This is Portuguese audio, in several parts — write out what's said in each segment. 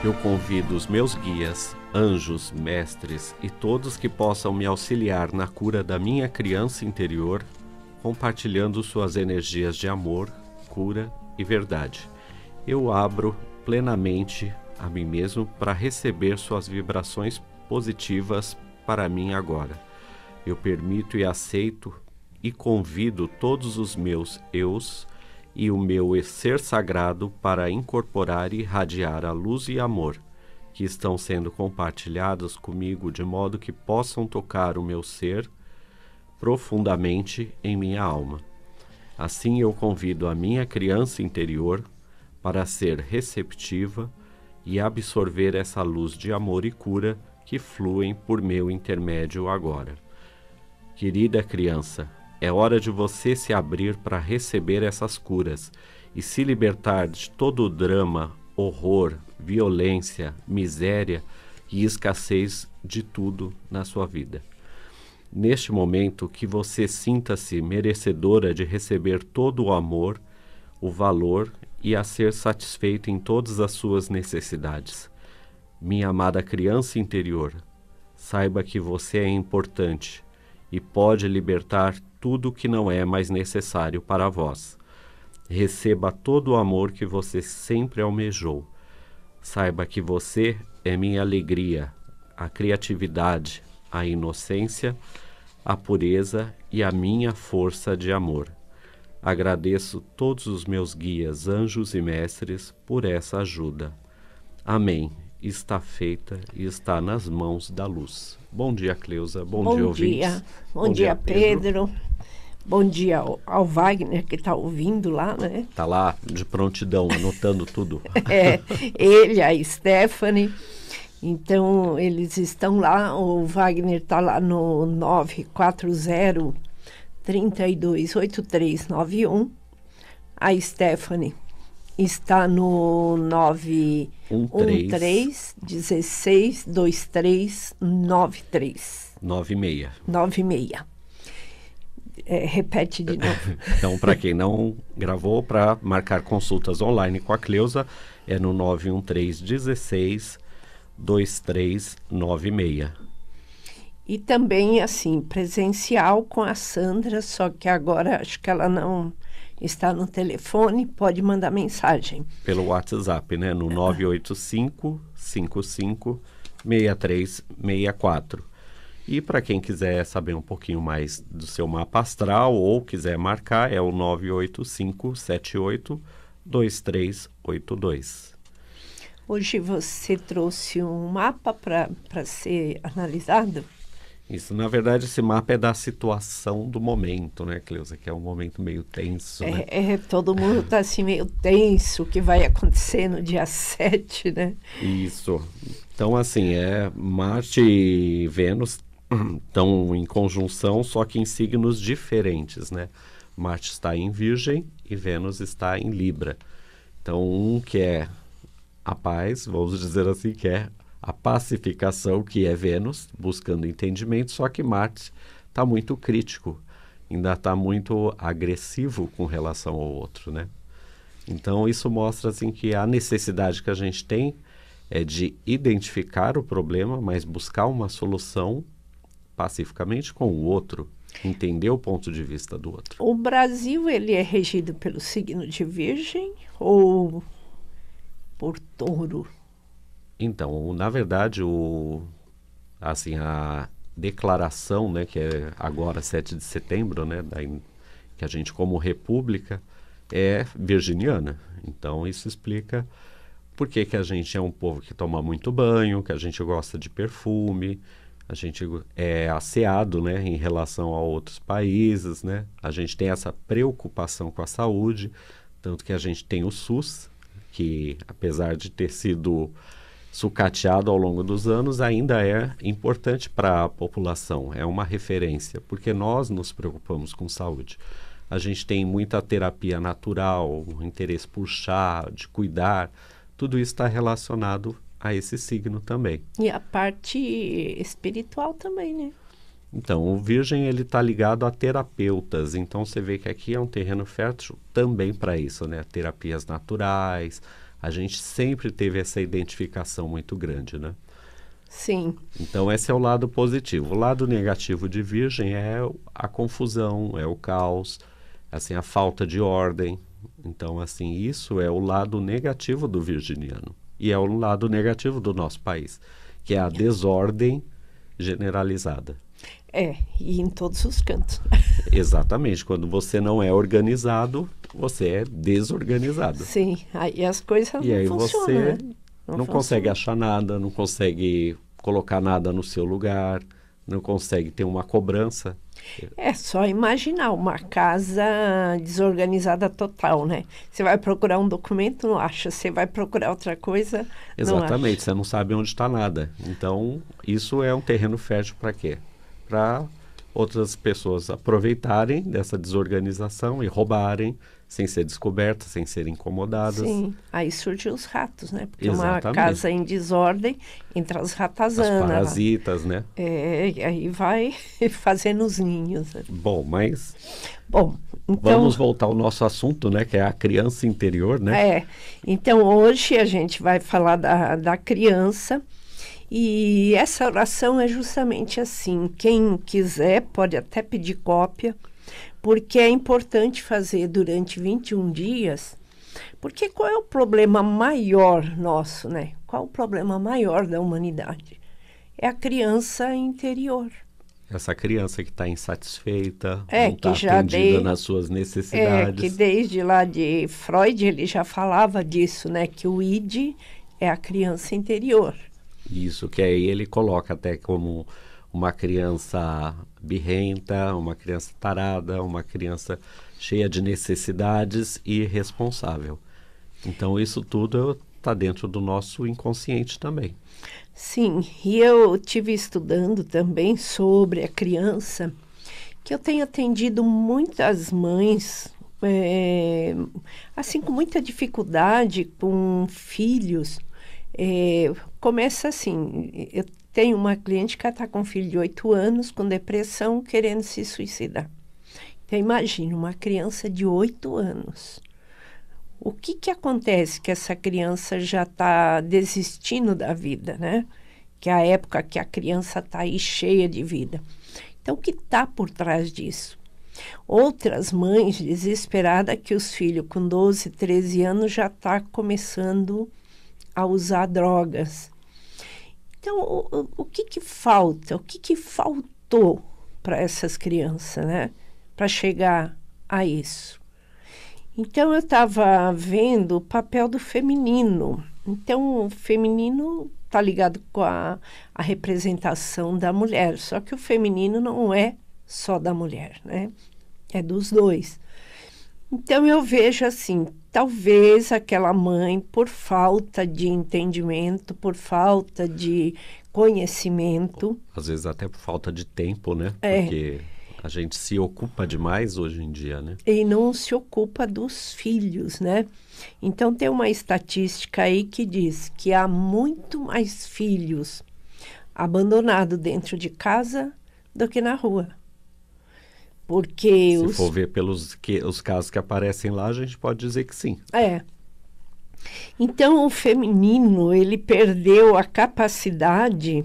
Eu convido os meus guias, anjos, mestres e todos que possam me auxiliar na cura da minha criança interior, compartilhando suas energias de amor, cura e verdade. Eu abro plenamente a mim mesmo para receber suas vibrações positivas para mim agora. Eu permito e aceito e convido todos os meus eus e o meu ser sagrado para incorporar e irradiar a luz e amor que estão sendo compartilhados comigo de modo que possam tocar o meu ser profundamente em minha alma. Assim eu convido a minha criança interior para ser receptiva e absorver essa luz de amor e cura que fluem por meu intermédio agora. Querida criança, é hora de você se abrir para receber essas curas e se libertar de todo o drama, horror, violência, miséria e escassez de tudo na sua vida. Neste momento, que você sinta-se merecedora de receber todo o amor, o valor e a ser satisfeita em todas as suas necessidades. Minha amada criança interior, saiba que você é importante e pode libertar tudo que não é mais necessário para vós. Receba todo o amor que você sempre almejou. Saiba que você é minha alegria, a criatividade, a inocência, a pureza e a minha força de amor. Agradeço todos os meus guias, anjos e mestres por essa ajuda. Amém. Está feita e está nas mãos da luz. Bom dia, Cleusa. Bom dia, ouvintes. Bom dia, Pedro. Bom dia ao Wagner, que está ouvindo lá, né? Está lá de prontidão, anotando tudo. Ele, a Stephanie. Então, eles estão lá. O Wagner está lá no 940-328391. A Stephanie está no 913-162393. 96. Repete de novo. Então, para quem não gravou, para marcar consultas online com a Cleusa, é no 913-162396. E também, assim, presencial com a Sandra, só que agora acho que ela não está no telefone, pode mandar mensagem. Pelo WhatsApp, né? No 985-55-6364. E para quem quiser saber um pouquinho mais do seu mapa astral ou quiser marcar, é o 985-78-2382. Hoje você trouxe um mapa para ser analisado? Isso, na verdade, esse mapa é da situação do momento, né, Cleusa? Que é um momento meio tenso, né? Todo mundo está assim meio tenso, o que vai acontecer no dia 7, né? Isso. Então, assim, Marte e Vênus estão em conjunção, só que em signos diferentes, né? Marte está em Virgem e Vênus está em Libra. Então, um que é a paz, vamos dizer assim, que é a pacificação, que é Vênus, buscando entendimento, só que Marte está muito crítico, ainda está muito agressivo com relação ao outro, né? Então, isso mostra assim, que a necessidade que a gente tem é de identificar o problema, mas buscar uma solução pacificamente com o outro, entender o ponto de vista do outro. O Brasil, ele é regido pelo signo de Virgem ou por Touro? Então, na verdade, a declaração, né, que é agora 7 de setembro, né, que a gente como república é virginiana. Então, isso explica por que a gente é um povo que toma muito banho, que a gente gosta de perfume, a gente é asseado, né, em relação a outros países, né? A gente tem essa preocupação com a saúde, tanto que a gente tem o SUS, que apesar de ter sido sucateado ao longo dos anos, ainda é importante para a população, é uma referência, porque nós nos preocupamos com saúde. A gente tem muita terapia natural, um interesse por chá, de cuidar, tudo isso está relacionado a esse signo também. E a parte espiritual também, né? Então, o Virgem ele está ligado a terapeutas, então você vê que aqui é um terreno fértil também para isso, né? Terapias naturais, a gente sempre teve essa identificação muito grande, né? Sim. Então, esse é o lado positivo. O lado negativo de Virgem é a confusão, é o caos, assim, a falta de ordem. Então, assim, isso é o lado negativo do virginiano. E é o lado negativo do nosso país, que é a desordem generalizada. E em todos os cantos. Exatamente. Quando você não é organizado, você é desorganizado. Sim, aí as coisas E aí não funcionam, você né? não consegue achar nada, não consegue colocar nada no seu lugar, não consegue ter uma cobrança. É só imaginar uma casa desorganizada total, né? Você vai procurar um documento, não acha. Você vai procurar outra coisa, não Exatamente, acha. você não sabe onde está nada. Então, isso é um terreno fértil para quê? Para outras pessoas aproveitarem dessa desorganização e roubarem, sem ser descobertas, sem serem incomodadas. Sim, aí surgem os ratos, né? Porque Exatamente. uma casa em desordem, entra as As ratazanas. parasitas, né? E aí vai fazendo os ninhos, né? Bom, mas Bom, então... vamos voltar ao nosso assunto, né? Que é a criança interior, né? Então hoje a gente vai falar da criança. E essa oração é justamente assim. Quem quiser pode até pedir cópia, porque é importante fazer durante 21 dias. Porque qual é o problema maior nosso, né? Qual o problema maior da humanidade? É a criança interior. Essa criança que está insatisfeita, não que está já atendida nas suas necessidades. Que desde lá de Freud ele já falava disso, né? Que o id é a criança interior. Isso, que aí ele coloca até como uma criança birrenta, uma criança tarada, uma criança cheia de necessidades e irresponsável. Então, isso tudo está dentro do nosso inconsciente também. Sim, e eu tive estudando também sobre a criança, que eu tenho atendido muitas mães, assim, com muita dificuldade com filhos. Começa assim, eu tenho uma cliente que está com um filho de 8 anos, com depressão, querendo se suicidar. Então, imagina, uma criança de 8 anos. O que acontece que essa criança já está desistindo da vida, né? Que é a época que a criança está aí cheia de vida. Então, o que está por trás disso? Outras mães desesperadas que os filhos com 12, 13 anos já está começando a usar drogas. Então, o que falta? O que faltou para essas crianças, né? Para chegar a isso? Então, eu estava vendo o papel do feminino. Então, o feminino está ligado com a representação da mulher. Só que o feminino não é só da mulher, né? É dos dois. Então, eu vejo assim, talvez aquela mãe, por falta de entendimento, por falta de conhecimento... Às vezes até por falta de tempo, né? Porque a gente se ocupa demais hoje em dia, né? E não se ocupa dos filhos, né? Então, tem uma estatística aí que diz que há muito mais filhos abandonados dentro de casa do que na rua. Porque se for ver pelos os casos que aparecem lá, a gente pode dizer que sim. Então, o feminino, ele perdeu a capacidade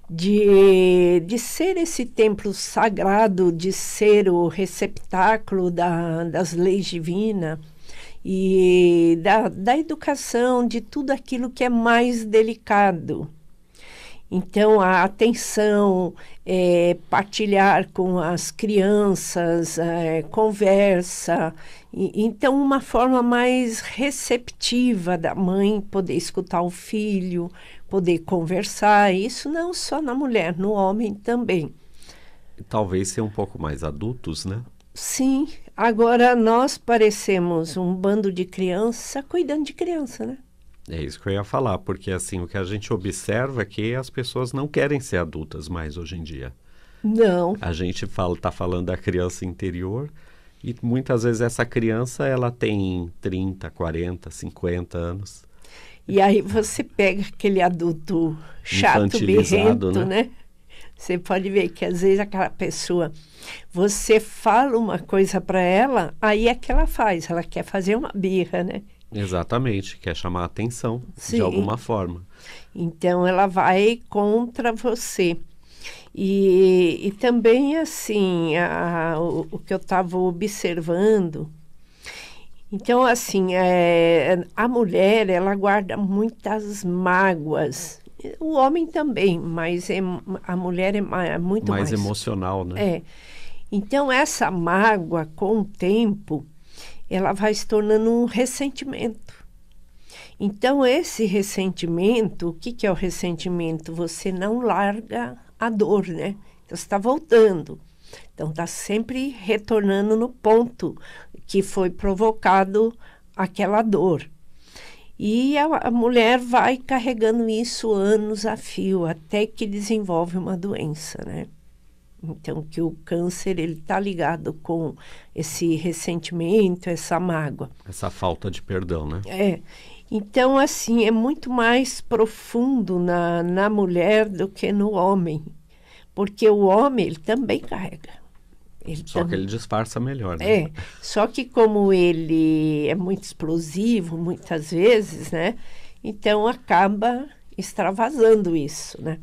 de ser esse templo sagrado, de ser o receptáculo das leis divinas e da educação, de tudo aquilo que é mais delicado. Então, a atenção, partilhar com as crianças, conversa. Então, uma forma mais receptiva da mãe poder escutar o filho, poder conversar. Isso não só na mulher, no homem também. E talvez ser um pouco mais adultos, né? Sim. Agora, nós parecemos um bando de criança cuidando de criança, né? É isso que eu ia falar, porque assim, o que a gente observa é que as pessoas não querem ser adultas mais hoje em dia. Não. A gente está falando da criança interior e muitas vezes essa criança ela tem 30, 40, 50 anos. E aí você pega aquele adulto chato, birrento, né? Você pode ver que às vezes aquela pessoa, você fala uma coisa para ela, aí é que ela faz, ela quer fazer uma birra, né? Exatamente, quer chamar a atenção Sim. de alguma forma. Então, ela vai contra você. E também, assim, o que eu estava observando. Então, assim, a mulher, ela guarda muitas mágoas. O homem também, mas a mulher é muito Mais mais. emocional, né? É. Então, essa mágoa, com o tempo, ela vai se tornando um ressentimento. Então, esse ressentimento, o que que é o ressentimento? Você não larga a dor, né? Então, você está voltando. Então, está sempre retornando no ponto que foi provocado aquela dor. E a mulher vai carregando isso anos a fio, até que desenvolve uma doença, né? Então, que o câncer, ele está ligado com esse ressentimento, essa mágoa. Essa falta de perdão, né? É. Então, assim, é muito mais profundo na mulher do que no homem. Porque o homem, ele também carrega. Só que ele disfarça melhor, né? É, só que como ele é muito explosivo, muitas vezes, né? Então, acaba extravasando isso, né?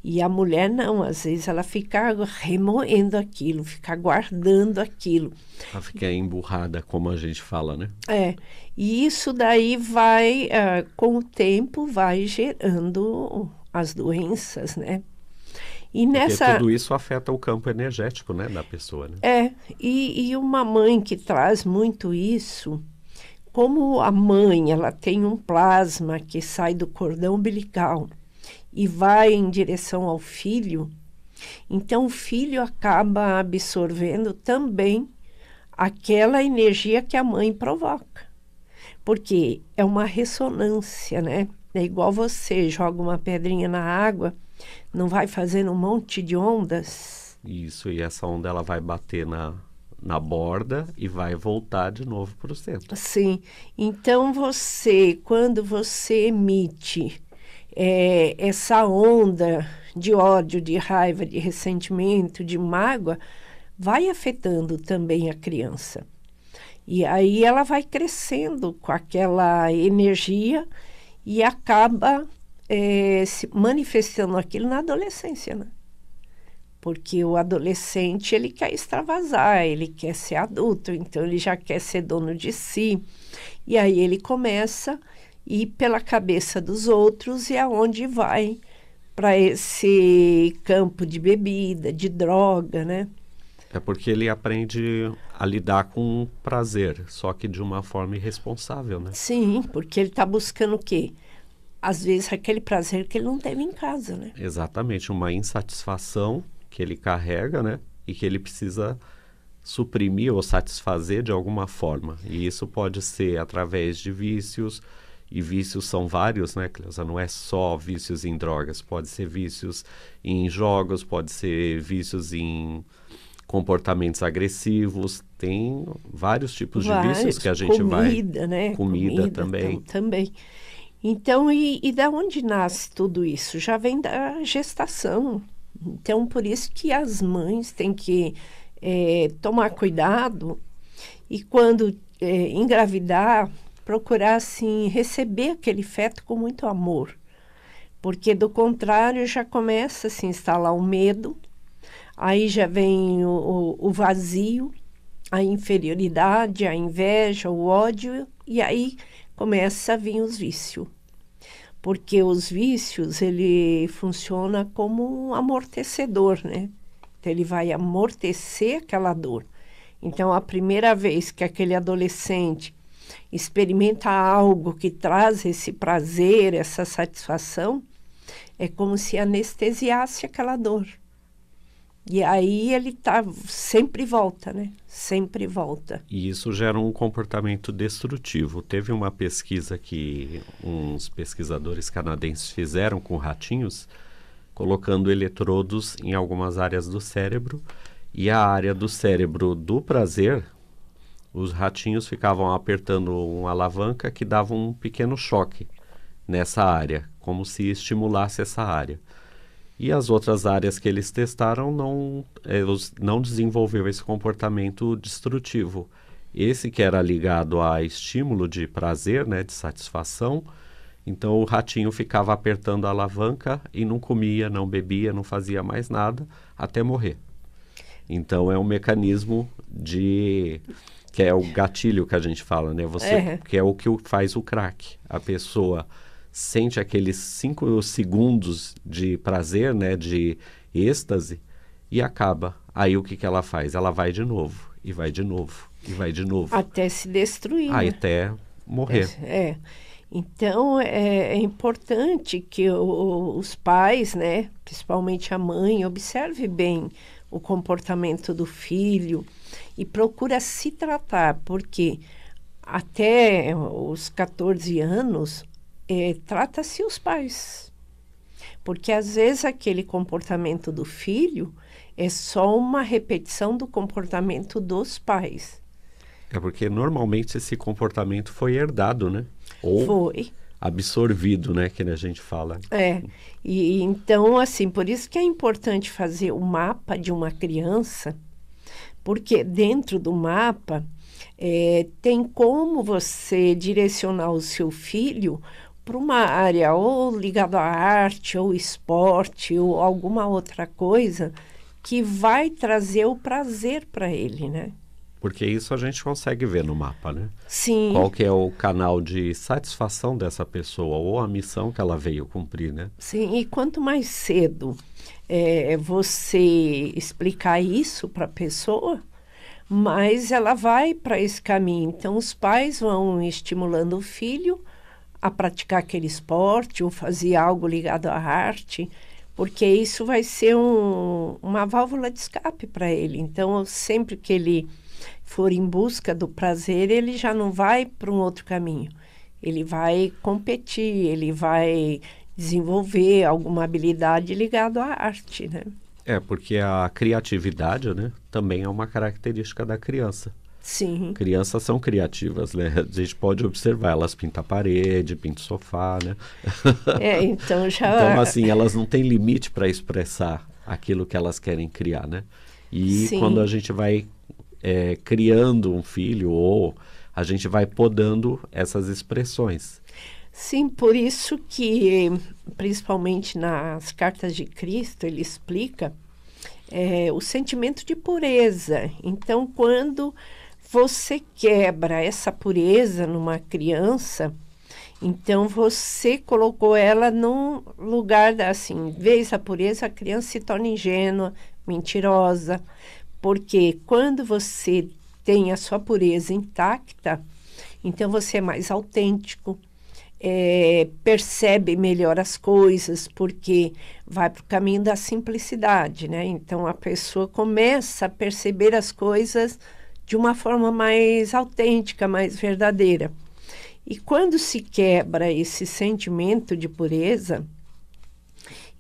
E a mulher não, às vezes ela fica remoendo aquilo, fica guardando aquilo. Ela fica emburrada, como a gente fala, né? É, e isso daí vai, com o tempo, vai gerando as doenças, né? E Porque tudo isso afeta o campo energético, né, da pessoa, né? E uma mãe que traz muito isso, como a mãe, ela tem um plasma que sai do cordão umbilical e vai em direção ao filho, então o filho acaba absorvendo também aquela energia que a mãe provoca. Porque é uma ressonância, né? É igual você joga uma pedrinha na água, não vai fazendo um monte de ondas? Isso, e essa onda ela vai bater na borda e vai voltar de novo para o centro. Sim. Então, quando você emite essa onda de ódio, de raiva, de ressentimento, de mágoa, vai afetando também a criança. E aí ela vai crescendo com aquela energia e acaba se manifestando aquilo na adolescência, né? Porque o adolescente, ele quer extravasar, ele quer ser adulto, então ele já quer ser dono de si. E aí ele começa a ir pela cabeça dos outros e aonde vai para esse campo de bebida, de droga, né? É porque ele aprende a lidar com o prazer, só que de uma forma irresponsável, né? Sim, porque ele está buscando o quê? Às vezes aquele prazer que ele não teve em casa, né? Exatamente, uma insatisfação que ele carrega, né? E que ele precisa suprimir ou satisfazer de alguma forma. E isso pode ser através de vícios, e vícios são vários, né, Cleusa? Não é só vícios em drogas, pode ser vícios em jogos, pode ser vícios em comportamentos agressivos, tem vários tipos de vícios que a gente comida, né? Comida também. Também. Então, e da onde nasce tudo isso? Já vem da gestação. Então, por isso que as mães têm que tomar cuidado e quando engravidar, procurar, assim, receber aquele feto com muito amor. Porque, do contrário, já começa a se instalar o medo, aí já vem o vazio, a inferioridade, a inveja, o ódio, e aí começa a vir os vícios. Porque os vícios, ele funciona como um amortecedor, né? Então, ele vai amortecer aquela dor. Então, a primeira vez que aquele adolescente experimenta algo que traz esse prazer, essa satisfação, é como se anestesiasse aquela dor. E aí ele sempre volta, né? Sempre volta. E isso gera um comportamento destrutivo. Teve uma pesquisa que uns pesquisadores canadenses fizeram com ratinhos, colocando eletrodos em algumas áreas do cérebro, e a área do cérebro do prazer, os ratinhos ficavam apertando uma alavanca que dava um pequeno choque nessa área, como se estimulasse essa área. E as outras áreas que eles testaram não desenvolveu esse comportamento destrutivo. Esse que era ligado a estímulo de prazer, né, de satisfação, então o ratinho ficava apertando a alavanca e não comia, não bebia, não fazia mais nada até morrer. Então é um mecanismo que é o gatilho que a gente fala, né? Que é o que faz o crack. A pessoa sente aqueles 5 segundos de prazer, né, de êxtase, e acaba. Aí o que ela faz? Ela vai de novo, e vai de novo, e vai de novo. Até se destruir, né? Até morrer. Então, é importante que os pais, né, principalmente a mãe, observe bem o comportamento do filho e procura se tratar, porque até os 14 anos, trata-se os pais. Porque, às vezes, aquele comportamento do filho é só uma repetição do comportamento dos pais. É porque normalmente esse comportamento foi herdado, né? Ou foi absorvido, né? Que a gente fala. E então, assim, por isso que é importante fazer o mapa de uma criança, porque dentro do mapa tem como você direcionar o seu filho para uma área ou ligada à arte, ou esporte, ou alguma outra coisa que vai trazer o prazer para ele, né? Porque isso a gente consegue ver no mapa, né? Sim. Qual que é o canal de satisfação dessa pessoa, ou a missão que ela veio cumprir, né? Sim, e quanto mais cedo você explicar isso para a pessoa, mais ela vai para esse caminho. Então, os pais vão estimulando o filho a praticar aquele esporte ou fazer algo ligado à arte, porque isso vai ser uma válvula de escape para ele. Então, sempre que ele for em busca do prazer, ele já não vai para um outro caminho. Ele vai competir, ele vai desenvolver alguma habilidade ligada à arte, né? Porque a criatividade, né, também é uma característica da criança. Sim. Crianças são criativas, né? A gente pode observar, elas pintam a parede, pintam o sofá, né? Então já... Então, assim, elas não têm limite para expressar aquilo que elas querem criar, né? E Sim. quando a gente vai criando um filho, ou a gente vai podando essas expressões. Sim, por isso que, principalmente nas cartas de Cristo, ele explica o sentimento de pureza. Então, quando você quebra essa pureza numa criança, então você colocou ela num lugar assim, vê a pureza, a criança se torna ingênua, mentirosa, porque quando você tem a sua pureza intacta, então você é mais autêntico, percebe melhor as coisas, porque vai para o caminho da simplicidade, né? Então a pessoa começa a perceber as coisas de uma forma mais autêntica, mais verdadeira. E quando se quebra esse sentimento de pureza,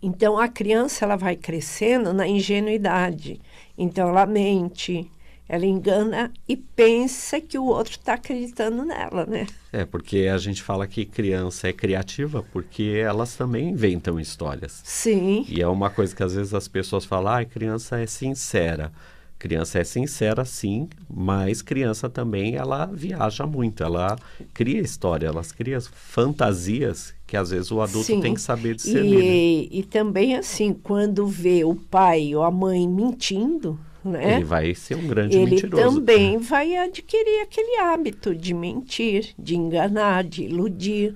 então a criança ela vai crescendo na ingenuidade. Então ela mente, ela engana e pensa que o outro está acreditando nela, né? Porque a gente fala que criança é criativa porque elas também inventam histórias. Sim. E é uma coisa que às vezes as pessoas falam, criança é sincera. Criança é sincera, sim, mas criança também, ela viaja muito, ela cria história, elas criam fantasias que às vezes o adulto tem que saber discernir. E também assim, quando vê o pai ou a mãe mentindo, né? Ele vai ser um grande mentiroso. Ele também vai adquirir aquele hábito de mentir, de enganar, de iludir.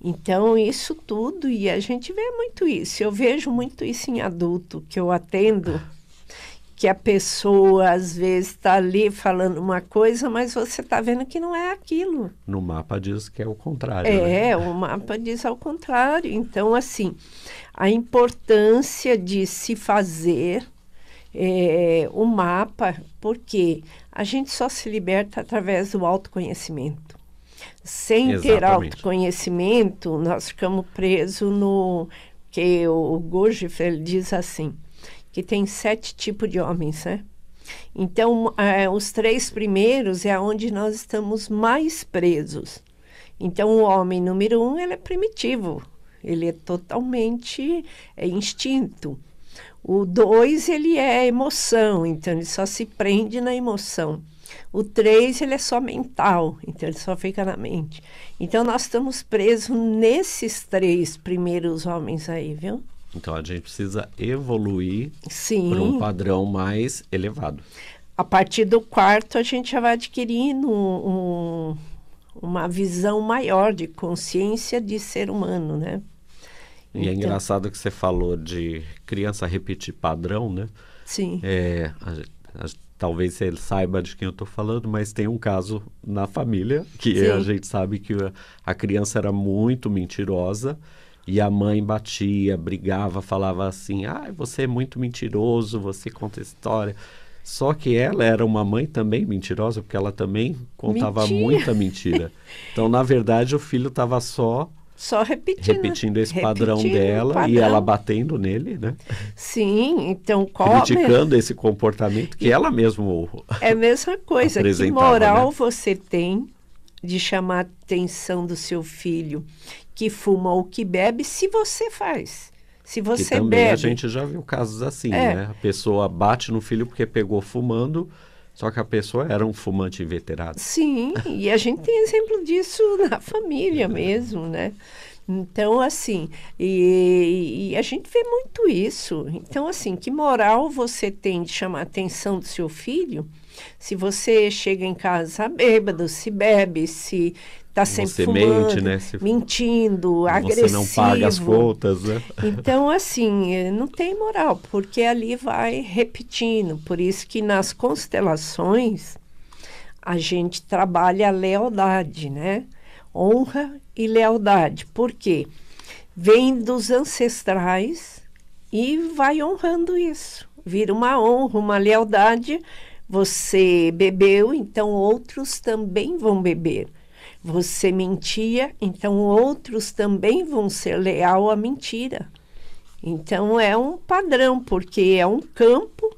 Então, isso tudo, e a gente vê muito isso. Eu vejo muito isso em adulto, que eu atendo, que a pessoa, às vezes, está ali falando uma coisa, mas você está vendo que não é aquilo. No mapa diz que é o contrário, né? O mapa diz ao contrário. Então, assim, a importância de se fazer o mapa, porque a gente só se liberta através do autoconhecimento. Sem ter autoconhecimento, nós ficamos presos no que o Gurdjieff ele diz assim, que tem 7 tipos de homens, né? Então, os 3 primeiros é onde nós estamos mais presos. Então, o homem número 1, ele é primitivo, ele é totalmente instinto. O 2, ele é emoção, então ele só se prende na emoção. O 3, ele é só mental, então ele só fica na mente. Então nós estamos presos nesses 3 primeiros homens aí, viu? Então a gente precisa evoluir Sim. para um padrão mais elevado. A partir do 4, a gente já vai adquirindo uma visão maior de consciência de ser humano, né? E é engraçado que você falou de criança repetir padrão, né? Sim. Talvez você saiba de quem eu estou falando, mas tem um caso na família que a gente sabe que a criança era muito mentirosa e a mãe batia, brigava, falava assim, você é muito mentiroso, você conta história. Só que ela era uma mãe também mentirosa, porque ela também contava muita mentira. Então, na verdade, o filho estava só repetindo esse padrão dela e ela batendo nele, né? Sim, então criticando esse comportamento que ela mesma é a mesma coisa. Que moral, né, você tem de chamar a atenção do seu filho que fuma ou que bebe se você faz? Se você que também bebe. A gente já viu casos assim, né? A pessoa bate no filho porque pegou fumando, só que a pessoa era um fumante inveterado. Sim, e a gente tem exemplo disso na família mesmo, né? Então, assim, e a gente vê muito isso. Então, assim, que moral você tem de chamar a atenção do seu filho se você chega em casa bêbado, se bebe, se está sempre fumando, mente, né? Mentindo, agressivo. Você não paga as contas, né? Então, assim, não tem moral, porque ali vai repetindo. Por isso que nas constelações a gente trabalha a lealdade, né? Honra e lealdade. Por quê? Vem dos ancestrais e vai honrando isso. Vira uma honra, uma lealdade. Você bebeu, então outros também vão beber. Você mentia, então outros também vão ser leal à mentira. Então é um padrão, porque é um campo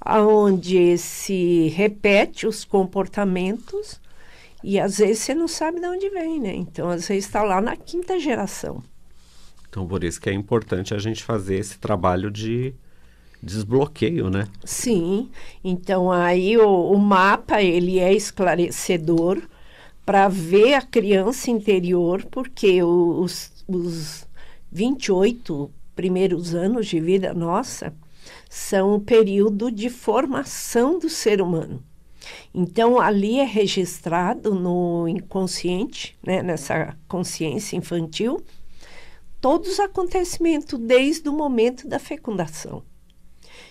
onde se repete os comportamentos e às vezes você não sabe de onde vem, né? Então às vezes está lá na 5ª geração. Então por isso que é importante a gente fazer esse trabalho de desbloqueio, né? Sim, então aí o mapa ele é esclarecedor para ver a criança interior, porque os 28 primeiros anos de vida nossa são o período de formação do ser humano. Então, ali é registrado no inconsciente, né, nessa consciência infantil, todos os acontecimentos desde o momento da fecundação.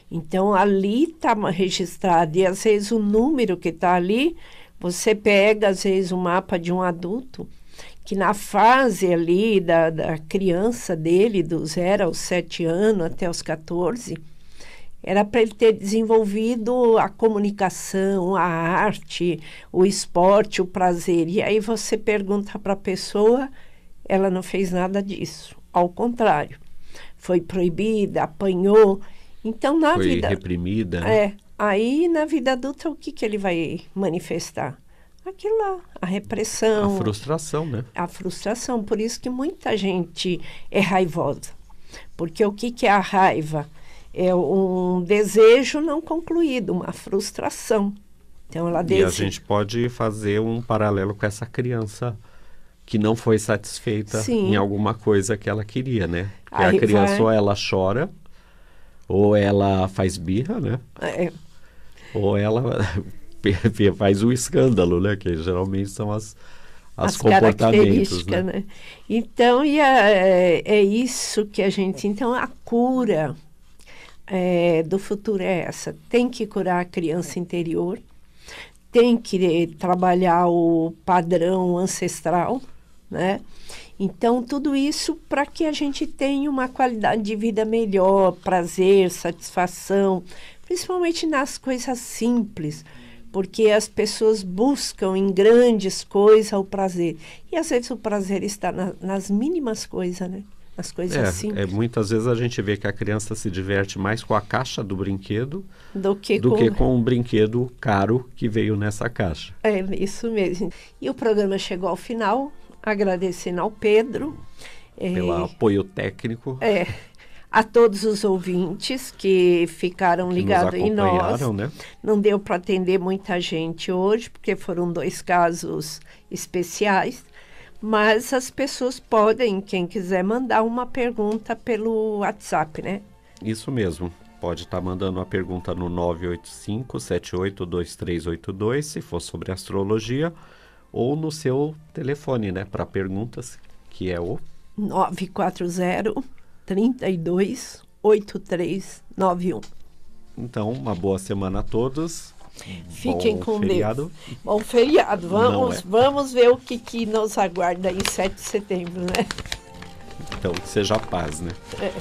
Então, ali está registrado, e às vezes o número que está ali, você pega, às vezes, o mapa de um adulto, que na fase ali da criança dele, do 0 aos 7 anos até os 14, era para ele ter desenvolvido a comunicação, a arte, o esporte, o prazer. E aí você pergunta para a pessoa, ela não fez nada disso. Ao contrário, foi proibida, apanhou. Então, foi reprimida. Né? Aí, na vida adulta, o que ele vai manifestar? Aquilo lá, a repressão. A frustração, né? A frustração. Por isso que muita gente é raivosa. Porque o que é a raiva? É um desejo não concluído, uma frustração. Então, ela E a gente pode fazer um paralelo com essa criança que não foi satisfeita em alguma coisa que ela queria, né? Porque a criança ou ela chora, ou ela faz birra, né? Ou ela faz o escândalo, né? Que geralmente são as comportamentos, né? Então, é isso que a gente... Então, a cura do futuro é essa. Tem que curar a criança interior, tem que trabalhar o padrão ancestral, né? Então, tudo isso para que a gente tenha uma qualidade de vida melhor, prazer, satisfação, principalmente nas coisas simples, porque as pessoas buscam em grandes coisas o prazer. E às vezes o prazer está nas mínimas coisas, né? Nas coisas simples. Muitas vezes a gente vê que a criança se diverte mais com a caixa do brinquedo do que com um brinquedo caro que veio nessa caixa. É isso mesmo. E o programa chegou ao final, agradecendo ao Pedro. Pelo apoio técnico. A todos os ouvintes que ficaram ligados em nós. Né? Não deu para atender muita gente hoje, porque foram 2 casos especiais. Mas as pessoas podem, quem quiser, mandar uma pergunta pelo WhatsApp, né? Isso mesmo. Pode estar mandando uma pergunta no 985-782382, se for sobre astrologia, ou no seu telefone, né? Para perguntas, que é o 940-32-8391. Então, uma boa semana a todos. Fiquem com feriado. Deus. Bom feriado. Vamos ver o que nos aguarda em 7 de setembro, né? Então, que seja paz, né? É.